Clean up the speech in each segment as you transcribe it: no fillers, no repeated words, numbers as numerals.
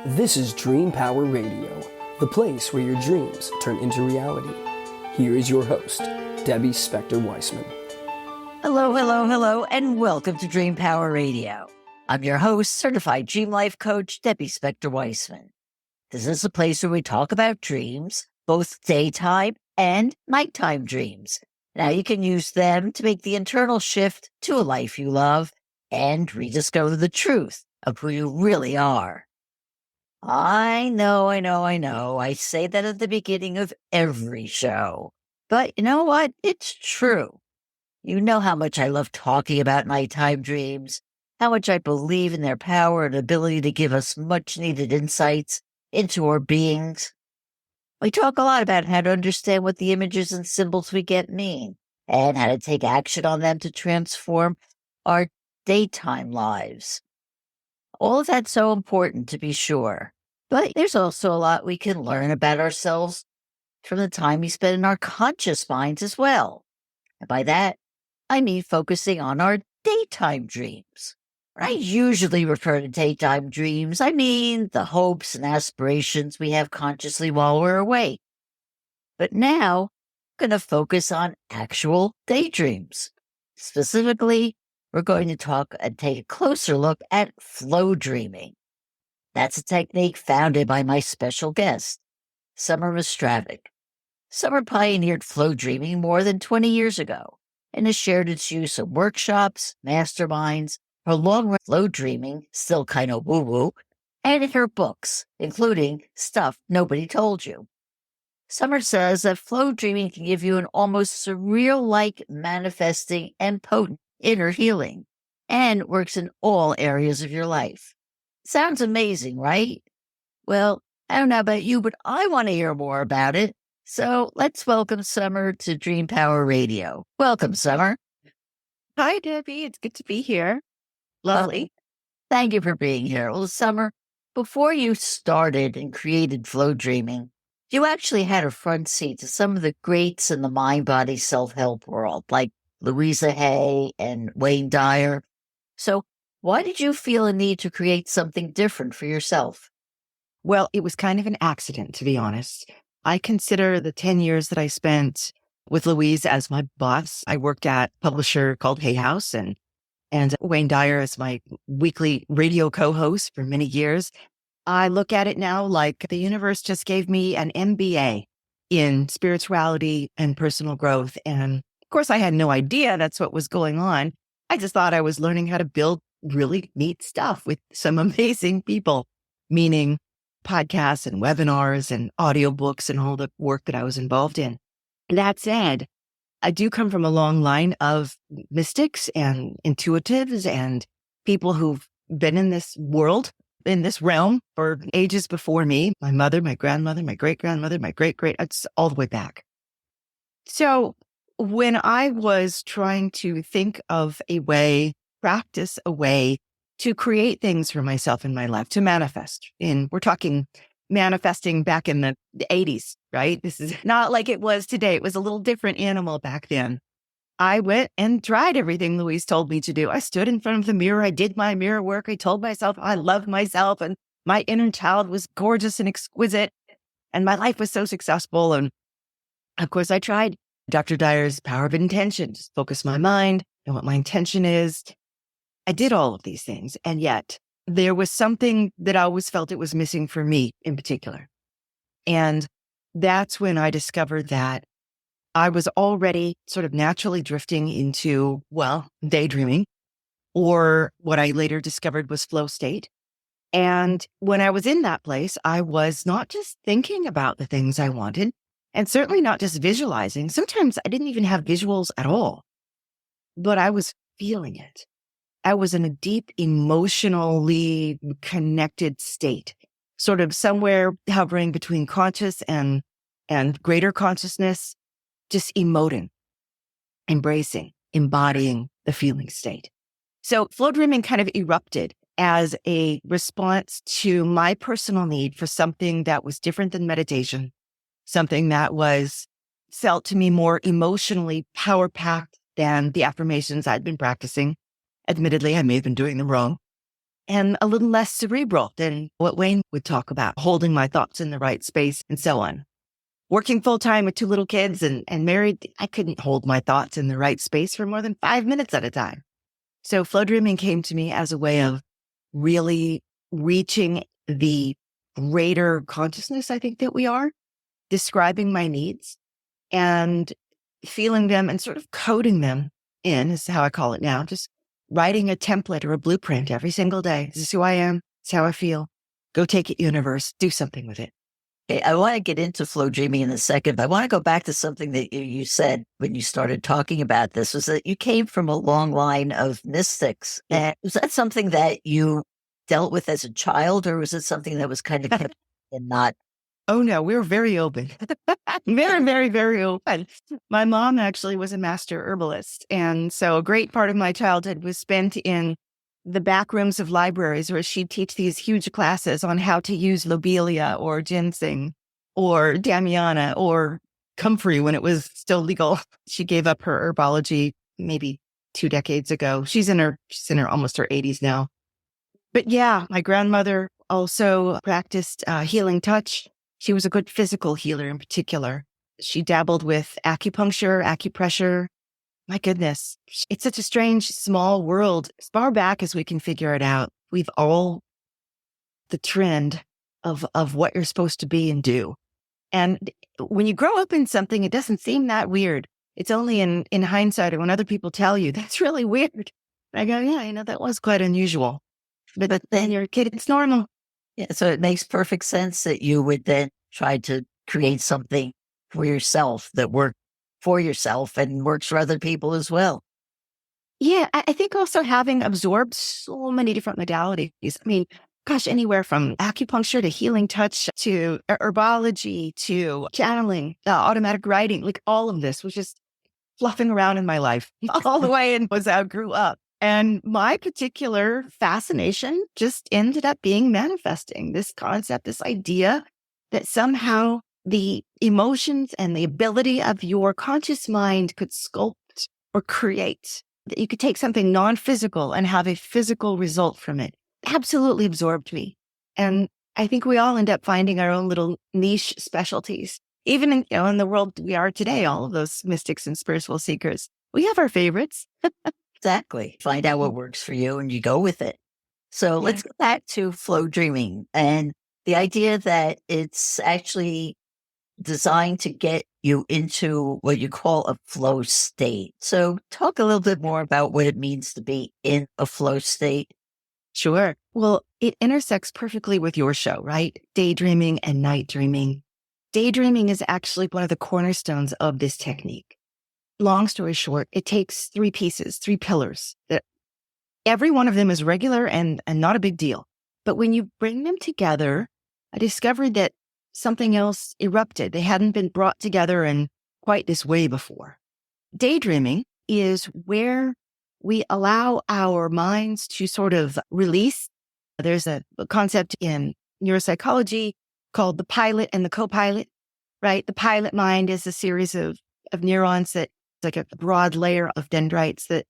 This is Dream Power Radio, the place where your dreams turn into reality. Here is your host, Debbie Spector-Weissman. Hello, and welcome to Dream Power Radio. I'm your host, certified dream life coach, Debbie Spector-Weissman. This is a place where we talk about dreams, both daytime and nighttime dreams. Now you can use them to make the internal shift to a life you love and rediscover the truth of who you really are. I know. I say that at the beginning of every show. But you know what? It's true. You know how much I love talking about nighttime dreams, how much I believe in their power and ability to give us much-needed insights into our beings. We talk a lot about how to understand what the images and symbols we get mean, and how to take action on them to transform our daytime lives. All of that's so important, to be sure. But there's also a lot we can learn about ourselves from the time we spend in our conscious minds as well. And by that, I mean focusing on our daytime dreams. When I usually refer to daytime dreams, I mean the hopes and aspirations we have consciously while we're awake. But now, I'm going to focus on actual daydreams. Specifically, we're going to talk and take a closer look at Flowdreaming. That's a technique founded by my special guest, Summer McStravick. Summer pioneered Flowdreaming more than 20 years ago and has shared its use in workshops, masterminds, her long-run Flowdreaming, still kind of woo-woo, and in her books, including Stuff Nobody Told You. Summer says that Flowdreaming can give you an almost surreal-like manifesting and potent inner healing, and works in all areas of your life. Sounds amazing, right? Well, I don't know about you, but I want to hear more about it. So let's welcome Summer to Dream Power Radio. Welcome, Summer. Hi, Debbie. It's good to be here. Lovely. Thank you for being here. Well, Summer, before you started and created Flowdreaming, you actually had a front seat to some of the greats in the mind-body self-help world, like Louise Hay and Dyer. So why did you feel a need to create something different for yourself? Well, it was kind of an accident, to be honest. I consider the 10 years that I spent with Louise as my boss. I worked at a publisher called Hay House and Wayne Dyer as my weekly radio co-host for many years. I look at it now like the universe just gave me an MBA in spirituality and personal growth. And of course, I had no idea that's what was going on. I just thought I was learning how to build really neat stuff with some amazing people, meaning podcasts and webinars and audiobooks and all the work that I was involved in. That said, I do come from a long line of mystics and intuitives and people who've been in this world, in this realm for ages before me. My mother, my grandmother, my great-grandmother, my great-great, it's all the way back. So when I was trying to think of a way, practice a way to create things for myself in my life, to manifest, we're talking manifesting back in the 80s, right? This is not like it was today. It was a little different animal back then. I went and tried everything Louise told me to do. I stood in front of the mirror. I did my mirror work. I told myself I loved myself and my inner child was gorgeous and exquisite and my life was so successful. And of course, I tried Dr. Dyer's Power of Intention, just focus my mind and what my intention is. I did all of these things. And yet there was something that I always felt it was missing for me in particular. And that's when I discovered that I was already sort of naturally drifting into, daydreaming, or what I later discovered was flow state. And when I was in that place, I was not just thinking about the things I wanted, and certainly not just visualizing. Sometimes I didn't even have visuals at all, but I was feeling it. I was in a deep, emotionally connected state, sort of somewhere hovering between conscious and greater consciousness, just emoting, embracing, embodying the feeling state. So Flowdreaming kind of erupted as a response to my personal need for something that was different than meditation, something that felt to me more emotionally power-packed than the affirmations I'd been practicing. Admittedly, I may have been doing them wrong. and a little less cerebral than what Wayne would talk about, holding my thoughts in the right space and so on. Working full time with 2 little kids and married, I couldn't hold my thoughts in the right space for more than 5 minutes at a time. So Flowdreaming came to me as a way of really reaching the greater consciousness, I think, that we are, describing my needs and feeling them and sort of coding them in, is how I call it now, just writing a template or a blueprint every single day. This is who I am. This is how I feel. Go take it, universe. Do something with it. Okay, I want to get into flow dreaming in a second, but I want to go back to something that you said when you started talking about this, was that you came from a long line of mystics. Yeah. And was that something that you dealt with as a child, or was it something that was kind of kept and not? Oh, no, we were very open. Very, very, very open. My mom actually was a master herbalist. And so a great part of my childhood was spent in the back rooms of libraries where she'd teach these huge classes on how to use lobelia or ginseng or damiana or comfrey when it was still legal. She gave up her herbology maybe 2 decades ago. She's in her almost her 80s now. But yeah, my grandmother also practiced healing touch. She was a good physical healer in particular. She dabbled with acupuncture, acupressure. My goodness, it's such a strange, small world. As far back as we can figure it out, we've all the trend of what you're supposed to be and do. And when you grow up in something, it doesn't seem that weird. It's only in hindsight or when other people tell you, that's really weird. I go, yeah, that was quite unusual. But then you're a kid, it's normal. Yeah, so it makes perfect sense that you would then try to create something for yourself that worked for yourself and works for other people as well. Yeah, I think also having absorbed so many different modalities. I mean, gosh, anywhere from acupuncture to healing touch to herbology to channeling, automatic writing, like all of this was just fluffing around in my life all the way and was how I grew up. And my particular fascination just ended up being manifesting this concept, this idea that somehow the emotions and the ability of your conscious mind could sculpt or create, that you could take something non-physical and have a physical result from it. Absolutely absorbed me. And I think we all end up finding our own little niche specialties. Even in the world we are today, all of those mystics and spiritual seekers, we have our favorites. Exactly. Find out what works for you and you go with it. So let's go back to flow dreaming and the idea that it's actually designed to get you into what you call a flow state. So talk a little bit more about what it means to be in a flow state. Sure. Well, it intersects perfectly with your show, right? Daydreaming and night dreaming. Daydreaming is actually one of the cornerstones of this technique. Long story short, it takes 3 pieces, 3 pillars. That every one of them is regular and not a big deal. But when you bring them together, I discovered that something else erupted. They hadn't been brought together in quite this way before. Daydreaming is where we allow our minds to sort of release. There's a concept in neuropsychology called the pilot and the co-pilot, right? The pilot mind is a series of neurons that like a broad layer of dendrites that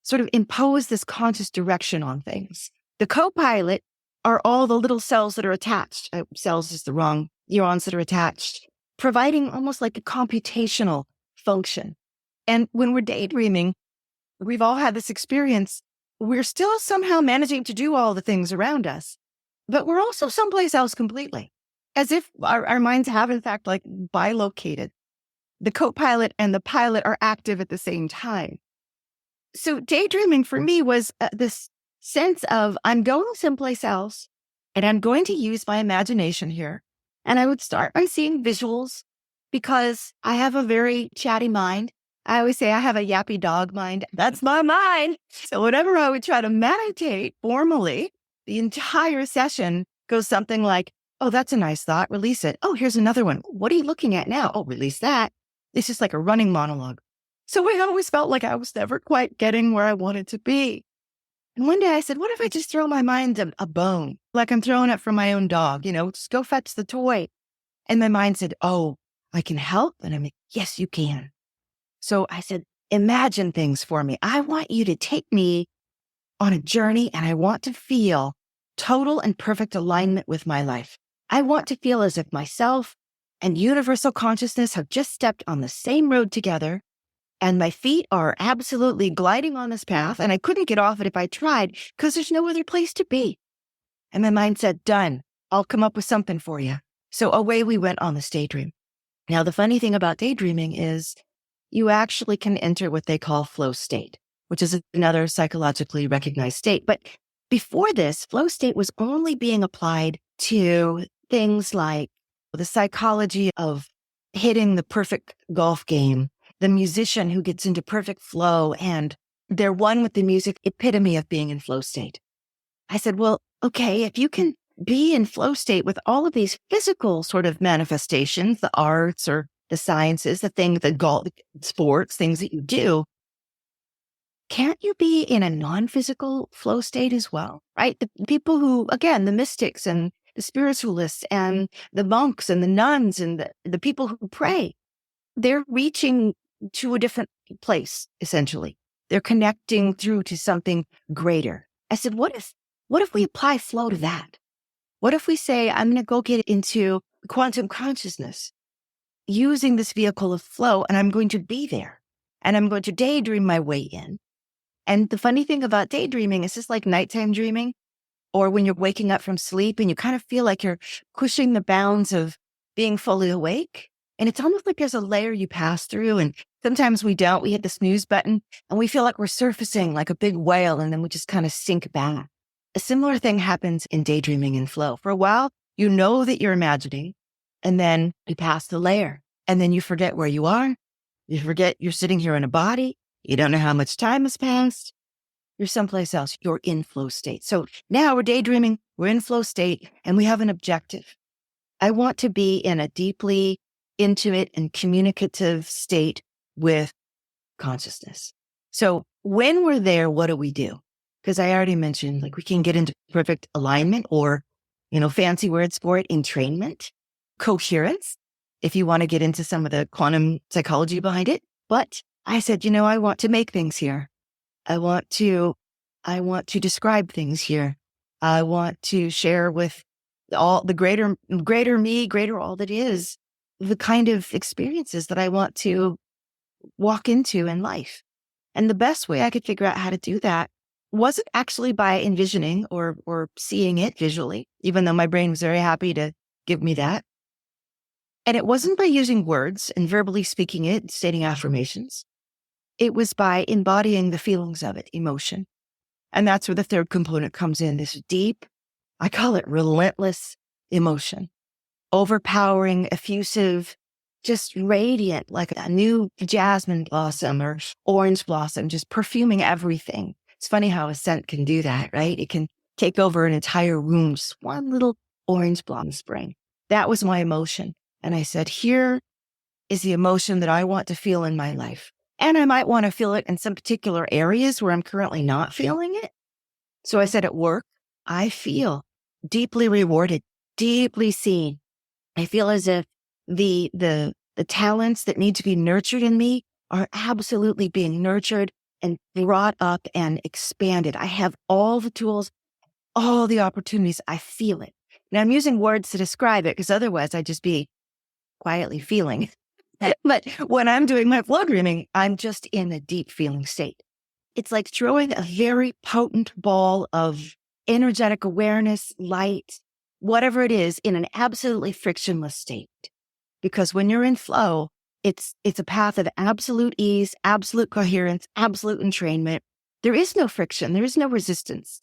sort of impose this conscious direction on things. The co-pilot are all the little cells that are attached. Cells is the wrong, neurons that are attached, providing almost like a computational function. And when we're daydreaming, we've all had this experience. We're still somehow managing to do all the things around us, but we're also someplace else completely, as if our minds have, in fact, like bilocated. The co-pilot and the pilot are active at the same time. So daydreaming for me was this sense of I'm going someplace else and I'm going to use my imagination here. And I would start by seeing visuals because I have a very chatty mind. I always say I have a yappy dog mind. That's my mind. So whenever I would try to meditate formally, the entire session goes something like, oh, that's a nice thought. Release it. Oh, here's another one. What are you looking at now? Oh, release that. It's just like a running monologue. So I always felt like I was never quite getting where I wanted to be. And one day I said, what if I just throw my mind a bone, like I'm throwing it for my own dog, just go fetch the toy. And my mind said, oh, I can help. And I'm like, yes, you can. So I said, imagine things for me. I want you to take me on a journey and I want to feel total and perfect alignment with my life. I want to feel as if myself and universal consciousness have just stepped on the same road together, and my feet are absolutely gliding on this path, and I couldn't get off it if I tried because there's no other place to be. And my mind said, done. I'll come up with something for you. So away we went on this daydream. Now, the funny thing about daydreaming is you actually can enter what they call flow state, which is another psychologically recognized state. But before this, flow state was only being applied to things like the psychology of hitting the perfect golf game, the musician who gets into perfect flow, and they're one with the music, epitome of being in flow state. I said, well, okay, if you can be in flow state with all of these physical sort of manifestations, the arts or the sciences, the things, the golf, sports, things that you do, can't you be in a non-physical flow state as well, right? The people who, again, the mystics and the spiritualists and the monks and the nuns and the people who pray, they're reaching to a different place, essentially. They're connecting through to something greater. I said, what if we apply flow to that? What if we say, I'm going to go get into quantum consciousness using this vehicle of flow, and I'm going to be there, and I'm going to daydream my way in. And the funny thing about daydreaming is just like nighttime dreaming, or when you're waking up from sleep and you kind of feel like you're pushing the bounds of being fully awake. And it's almost like there's a layer you pass through, and sometimes we don't. We hit the snooze button and we feel like we're surfacing like a big whale, and then we just kind of sink back. A similar thing happens in daydreaming and flow. For a while, you know that you're imagining, and then you pass the layer, and then you forget where you are. You forget you're sitting here in a body. You don't know how much time has passed. You're someplace else. You're in flow state. So now we're daydreaming, we're in flow state, and we have an objective. I want to be in a deeply intimate and communicative state with consciousness. So when we're there, what do? Because I already mentioned, like, we can get into perfect alignment, or, fancy words for it, entrainment, coherence, if you want to get into some of the quantum psychology behind it. But I said, I want to make things here. I want to describe things here. I want to share with all the greater me, greater all that is, the kind of experiences that I want to walk into in life. And the best way I could figure out how to do that wasn't actually by envisioning or seeing it visually, even though my brain was very happy to give me that. And it wasn't by using words and verbally speaking it, stating affirmations. It was by embodying the feelings of it, emotion. And that's where the third component comes in, this deep, I call it relentless emotion, overpowering, effusive, just radiant, like a new jasmine blossom or orange blossom, just perfuming everything. It's funny how a scent can do that, right? It can take over an entire room, just one little orange blossom spring. That was my emotion. And I said, here is the emotion that I want to feel in my life. And I might want to feel it in some particular areas where I'm currently not feeling it. So I said, at work, I feel deeply rewarded, deeply seen. I feel as if the talents that need to be nurtured in me are absolutely being nurtured and brought up and expanded. I have all the tools, all the opportunities. I feel it. Now, I'm using words to describe it because otherwise I'd just be quietly feeling. But when I'm doing my flow dreaming, I'm just in a deep feeling state. It's like throwing a very potent ball of energetic awareness, light, whatever it is, in an absolutely frictionless state. Because when you're in flow, it's a path of absolute ease, absolute coherence, absolute entrainment. There is no friction. There is no resistance.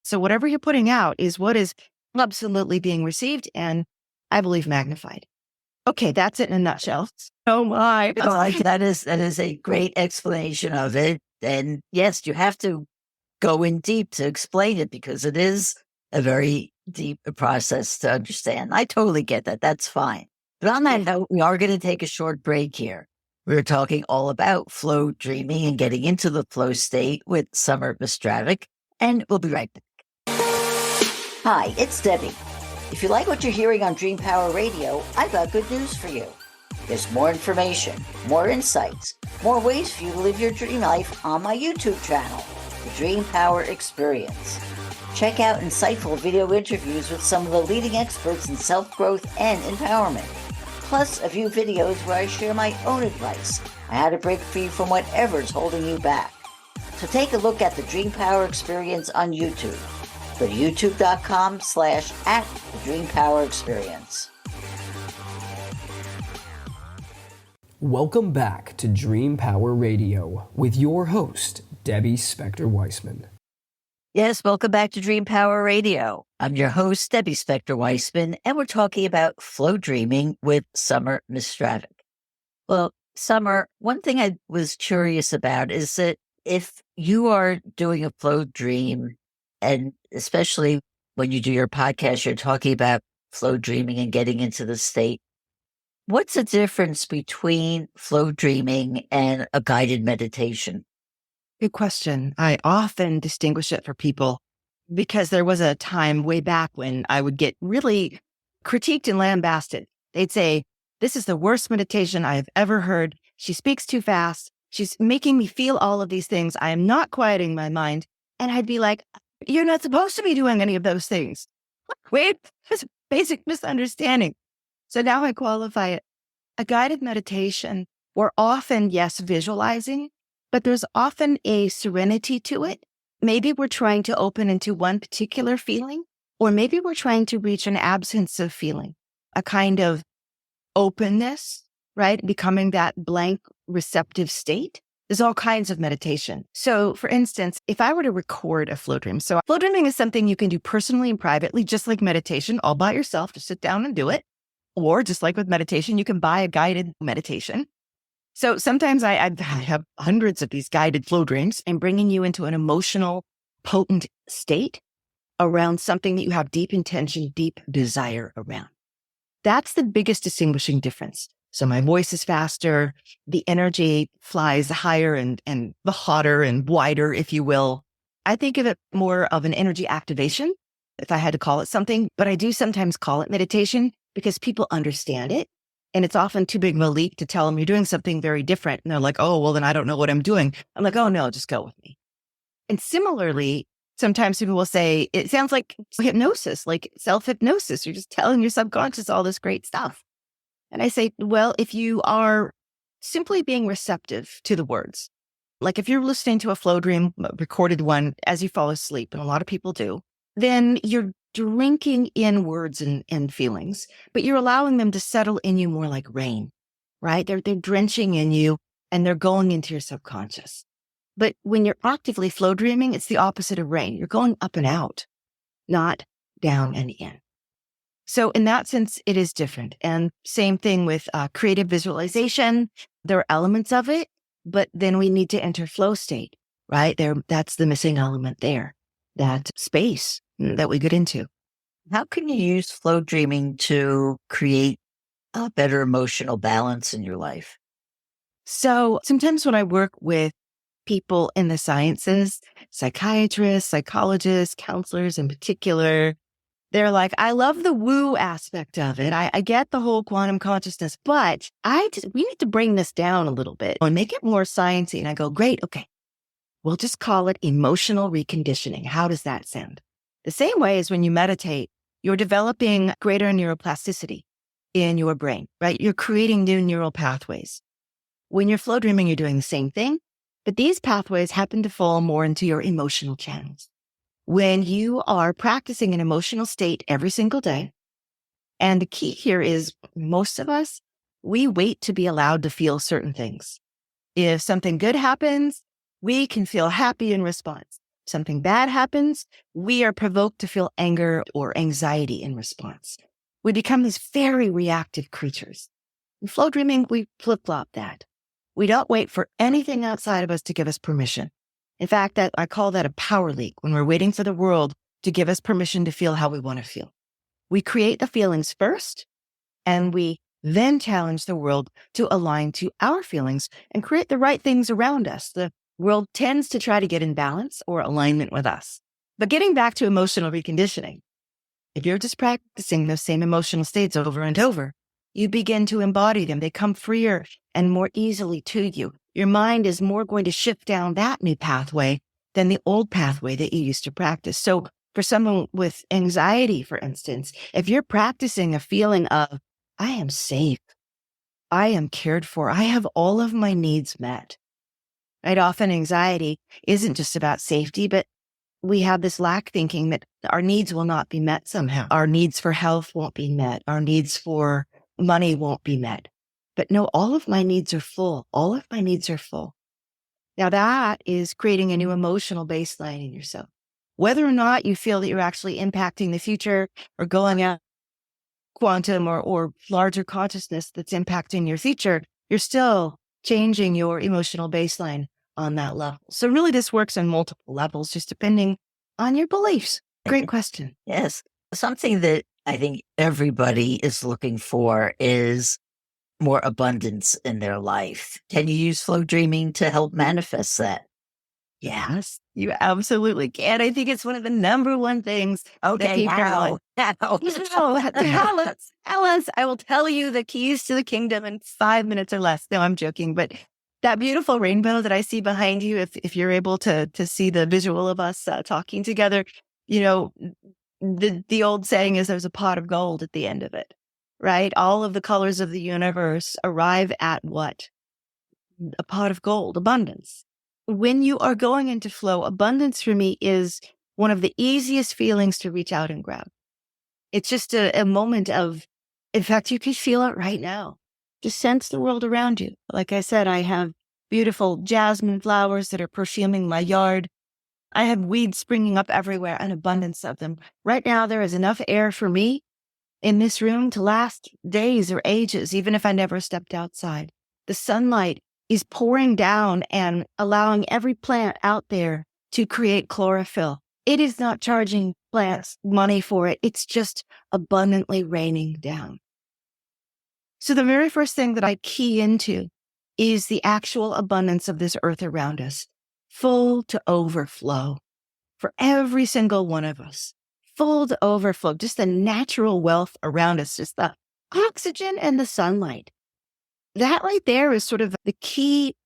So whatever you're putting out is what is absolutely being received and, I believe, magnified. Okay, that's it in a nutshell. Oh my. That is a great explanation of it. And yes, you have to go in deep to explain it because it is a very deep process to understand. I totally get that. That's fine. But on that note, we are going to take a short break here. We're talking all about flow dreaming and getting into the flow state with Summer McStravick, and we'll be right back. Hi, it's Debbie. If you like what you're hearing on Dream Power Radio, I've got good news for you. There's more information, more insights, more ways for you to live your dream life on my YouTube channel, The Dream Power Experience. Check out insightful video interviews with some of the leading experts in self-growth and empowerment. Plus, a few videos where I share my own advice on how to break free from whatever's holding you back. So take a look at the Dream Power Experience on YouTube. Go to youtube.com/@thedreampowerexperience. Welcome back to Dream Power Radio with your host, Debbie Spector-Weissman. Yes, welcome back to Dream Power Radio. I'm your host, Debbie Spector-Weissman, and we're talking about Flowdreaming with Summer McStravick. Well, Summer, one thing I was curious about is that if you are doing a flow dream, and especially when you do your podcast, you're talking about flow dreaming and getting into the state, what's the difference between flow dreaming and a guided meditation? Good question. I often distinguish it for people because there was a time way back when I would get really critiqued and lambasted. They'd say, "This is the worst meditation I have ever heard. She speaks too fast. She's making me feel all of these things. I am not quieting my mind." And I'd be like, "You're not supposed to be doing any of those things." Wait, there's a basic misunderstanding. So now I qualify it. A guided meditation, we're often, yes, visualizing, but there's often a serenity to it. Maybe we're trying to open into one particular feeling, or maybe we're trying to reach an absence of feeling, a kind of openness, right? Becoming that blank receptive state. There's all kinds of meditation. So for instance, if I were to record a flow dream, so flow dreaming is something you can do personally and privately, just like meditation, all by yourself, just sit down and do it. Or just like with meditation, you can buy a guided meditation. So sometimes I have hundreds of these guided flow dreams and bringing you into an emotional, potent state around something that you have deep intention, deep desire around. That's the biggest distinguishing difference. So my voice is faster, the energy flies higher and the hotter and wider, if you will. I think of it more of an energy activation, if I had to call it something, but I do sometimes call it meditation because people understand it. And it's often too big of a leap to tell them you're doing something very different. And they're like, "Oh, well, then I don't know what I'm doing." I'm like, "Oh, no, just go with me." And similarly, sometimes people will say, it sounds like hypnosis, like self-hypnosis. You're just telling your subconscious all this great stuff. And I say, well, if you are simply being receptive to the words, like if you're listening to a flow dream, a recorded one, as you fall asleep, and a lot of people do, then you're drinking in words and feelings, but you're allowing them to settle in you more like rain, right? They're drenching in you and they're going into your subconscious. But when you're actively flow dreaming, it's the opposite of rain. You're going up and out, not down and in. So in that sense, it is different. And same thing with creative visualization. There are elements of it, but then we need to enter flow state, right? That's the missing element there, that space that we get into. How can you use flow dreaming to create a better emotional balance in your life? So sometimes when I work with people in the sciences, psychiatrists, psychologists, counselors in particular, they're like, "I love the woo aspect of it. I get the whole quantum consciousness, but we need to bring this down a little bit and make it more sciencey." And I go, "Great. Okay. We'll just call it emotional reconditioning." How does that sound? The same way as when you meditate, you're developing greater neuroplasticity in your brain, right? You're creating new neural pathways. When you're flow dreaming, you're doing the same thing, but these pathways happen to fall more into your emotional channels. When you are practicing an emotional state every single day, and the key here is most of us, we wait to be allowed to feel certain things. If something good happens, we can feel happy in response. Something bad happens, we are provoked to feel anger or anxiety in response. We become these very reactive creatures. In flow dreaming, we flip-flop that. We don't wait for anything outside of us to give us permission. In fact, I call that a power leak, when we're waiting for the world to give us permission to feel how we want to feel. We create the feelings first, and we then challenge the world to align to our feelings and create the right things around us. The world tends to try to get in balance or alignment with us. But getting back to emotional reconditioning, if you're just practicing those same emotional states over and over, you begin to embody them. They come freer and more easily to you. Your mind is more going to shift down that new pathway than the old pathway that you used to practice. So For someone with anxiety, for instance, if you're practicing a feeling of, I am safe, I am cared for, I have all of my needs met. Right? Often anxiety isn't just about safety, but we have this lack thinking that our needs will not be met somehow. Our needs for health won't be met. Our needs for money won't be met. But no, all of my needs are full. All of my needs are full. Now that is creating a new emotional baseline in yourself. Whether or not you feel that you're actually impacting the future or going out quantum or larger consciousness that's impacting your future, you're still changing your emotional baseline on that level. So really this works on multiple levels, just depending on your beliefs. Great question. Yes. Something that I think everybody is looking for is more abundance in their life. Can you use flow dreaming to help manifest that? Yes, you absolutely can. I think it's one of the number one things that Okay, people are like, how? tell us. I will tell you the keys to the kingdom in 5 minutes or less. No, I'm joking. But that beautiful rainbow that I see behind you, if you're able to see the visual of us talking together, you know, the old saying is there's a pot of gold at the end of it, right? All of the colors of the universe arrive at what? A pot of gold, abundance. When you are going into flow, abundance for me is one of the easiest feelings to reach out and grab. It's just a moment of, in fact, you can feel it right now. Just sense the world around you. Like I said, I have beautiful jasmine flowers that are perfuming my yard. I have weeds springing up everywhere, an abundance of them. Right now, there is enough air for me in this room to last days or ages, even if I never stepped outside. The sunlight is pouring down and allowing every plant out there to create chlorophyll. It is not charging plants money for it. It's just abundantly raining down. So the very first thing that I key into is the actual abundance of this earth around us, full to overflow for every single one of us, full to overflow, just the natural wealth around us, just the oxygen and the sunlight. That right there is sort of the key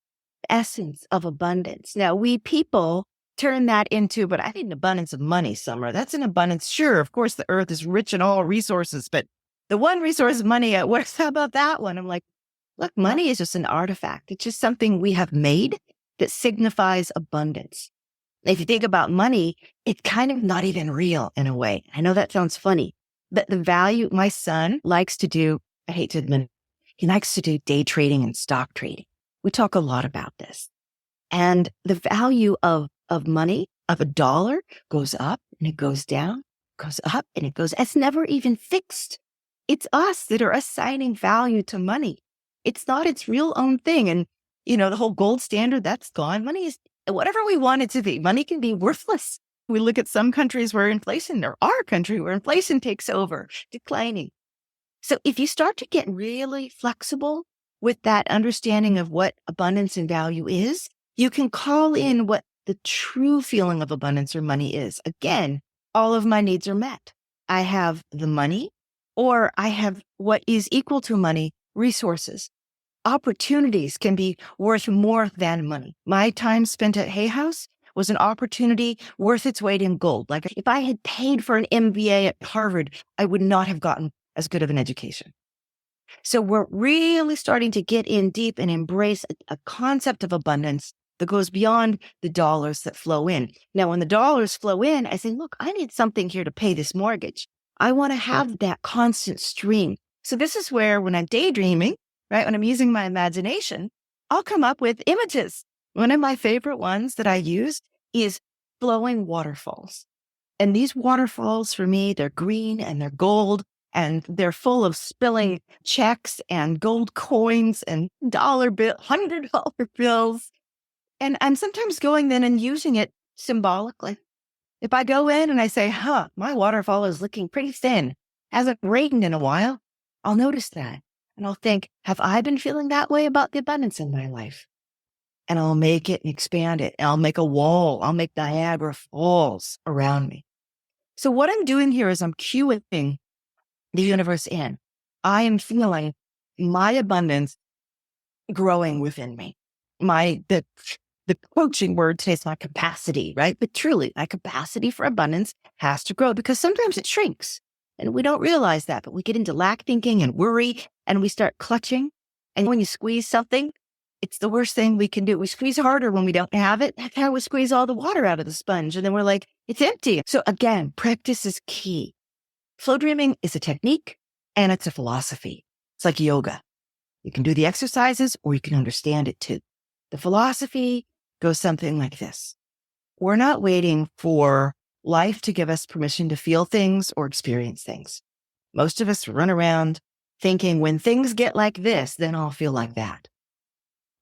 essence of abundance. Now, we people turn that into, but I need an abundance of money, Summer. That's an abundance. Sure, of course, the earth is rich in all resources, but the one resource is money. How about that one? I'm like, look, money is just an artifact. It's just something we have made that signifies abundance. If you think about money, it's kind of not even real in a way. I know that sounds funny, but the value my son likes to do, I hate to admit it, he likes to do day trading and stock trading. We talk a lot about this. And the value of money, of a dollar, goes up and it goes down, goes up and it goes, it's never even fixed. It's us that are assigning value to money. It's not its real own thing. And, you know, the whole gold standard, that's gone. Money is whatever we want it to be. Money can be worthless. We look at some countries where inflation, or our country where inflation takes over, declining. So if you start to get really flexible with that understanding of what abundance and value is, you can call in what the true feeling of abundance or money is. Again, all of my needs are met. I have the money, or I have what is equal to money, resources. Opportunities can be worth more than money. My time spent at Hay House was an opportunity worth its weight in gold. Like if I had paid for an MBA at Harvard, I would not have gotten as good of an education. So we're really starting to get in deep and embrace a concept of abundance that goes beyond the dollars that flow in. Now, when the dollars flow in, I say, look, I need something here to pay this mortgage. I want to have that constant stream. So this is where when I'm daydreaming, right, when I'm using my imagination, I'll come up with images. One of my favorite ones that I use is flowing waterfalls. And these waterfalls for me, they're green and they're gold. And they're full of spilling checks and gold coins and $100 bills. And I'm sometimes going then and using it symbolically. If I go in and I say, my waterfall is looking pretty thin, hasn't rained in a while, I'll notice that. And I'll think, have I been feeling that way about the abundance in my life? And I'll make it and expand it. And I'll make a wall. I'll make Niagara Falls around me. So what I'm doing here is I'm cueing the universe in. I am feeling my abundance growing within me. The the coaching word today is my capacity, right? But truly, my capacity for abundance has to grow because sometimes it shrinks and we don't realize that, but we get into lack thinking and worry and we start clutching. And when you squeeze something, it's the worst thing we can do. We squeeze harder when we don't have it. That's how we squeeze all the water out of the sponge. And then we're like, it's empty. So again, practice is key. Flow dreaming is a technique and it's a philosophy. It's like yoga. You can do the exercises or you can understand it too. The philosophy goes something like this. We're not waiting for life to give us permission to feel things or experience things. Most of us run around thinking when things get like this, then I'll feel like that.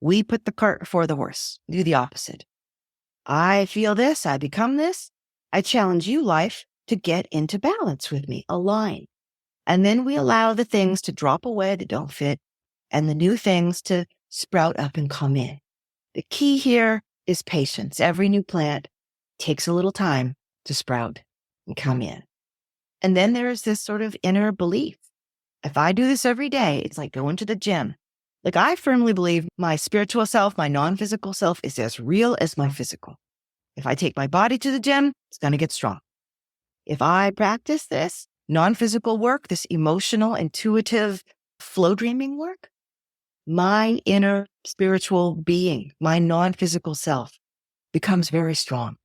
We put the cart before the horse, do the opposite. I feel this, I become this. I challenge you, life, to get into balance with me, align. And then we allow the things to drop away that don't fit and the new things to sprout up and come in. The key here is patience. Every new plant takes a little time to sprout and come in. And then there's this sort of inner belief. If I do this every day, it's like going to the gym. Like I firmly believe my spiritual self, my non-physical self is as real as my physical. If I take my body to the gym, it's going to get strong. If I practice this non-physical work, this emotional, intuitive, flow dreaming work, my inner spiritual being, my non-physical self becomes very strong.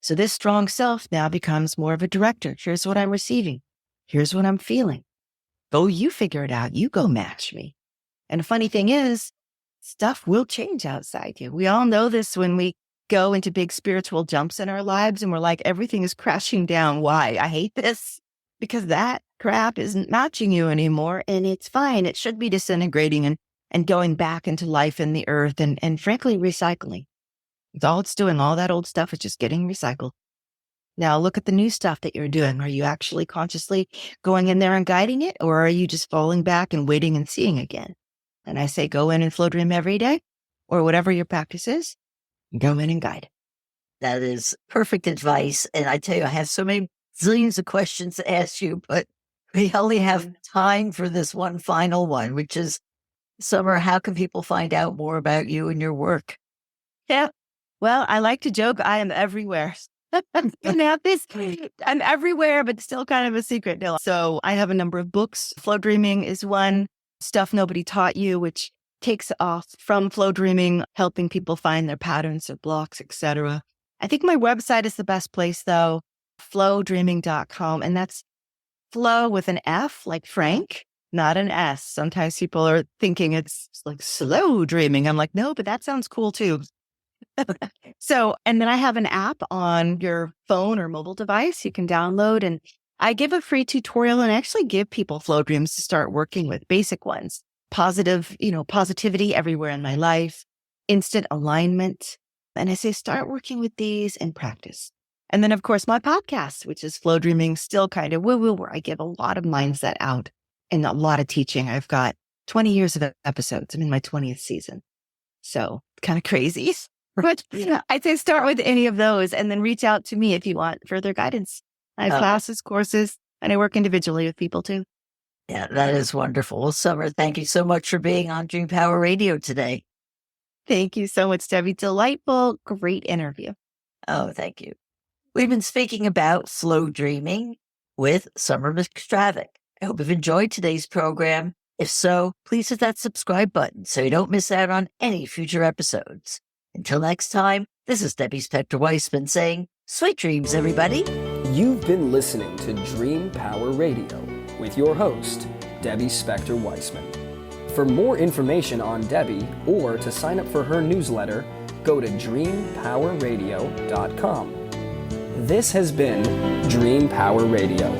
So this strong self now becomes more of a director. Here's what I'm receiving. Here's what I'm feeling. Go, you figure it out. You go match me. And the funny thing is, stuff will change outside you. We all know this when we go into big spiritual jumps in our lives and we're like, everything is crashing down. Why? I hate this because that crap isn't matching you anymore. And it's fine. It should be disintegrating and going back into life in the earth and frankly, recycling. It's all it's doing. All that old stuff is just getting recycled. Now look at the new stuff that you're doing. Are you actually consciously going in there and guiding it? Or are you just falling back and waiting and seeing again? And I say, go in and flow dream every day or whatever your practice is, go in and guide. That is perfect advice. And I tell you, I have so many zillions of questions to ask you, but we only have time for this one final one, which is, Summer, how can people find out more about you and your work? Yeah. Well, I like to joke. I am everywhere. Now I'm everywhere, but still kind of a secret. No. So I have a number of books. Flow Dreaming is one. Stuff Nobody Taught You, which takes off from flow dreaming, helping people find their patterns or blocks, etc. I think my website is the best place though, flowdreaming.com. And that's flow with an F, like Frank, not an S. Sometimes people are thinking it's like slow dreaming. I'm like, no, but that sounds cool too. So, and then I have an app on your phone or mobile device you can download, and I give a free tutorial and actually give people flow dreams to start working with, basic ones. Positivity everywhere in my life, instant alignment. And I say, start working with these and practice. And then, of course, my podcast, which is Flow Dreaming, still kind of woo-woo, where I give a lot of mindset out and a lot of teaching. I've got 20 years of episodes. I'm in my 20th season. So kind of crazy. But I'd say start with any of those and then reach out to me if you want further guidance. I have classes, courses, and I work individually with people too. Yeah, that is wonderful. Well, Summer, thank you so much for being on Dream Power Radio today. Thank you so much, Debbie. Delightful, great interview. Oh, thank you. We've been speaking about flow dreaming with Summer McStravick. I hope you've enjoyed today's program. If so, please hit that subscribe button so you don't miss out on any future episodes. Until next time, this is Debbie Spector-Weissman saying, sweet dreams, everybody. You've been listening to Dream Power Radio with your host, Debbie Spector-Weissman. For more information on Debbie or to sign up for her newsletter, go to dreampowerradio.com. This has been Dream Power Radio.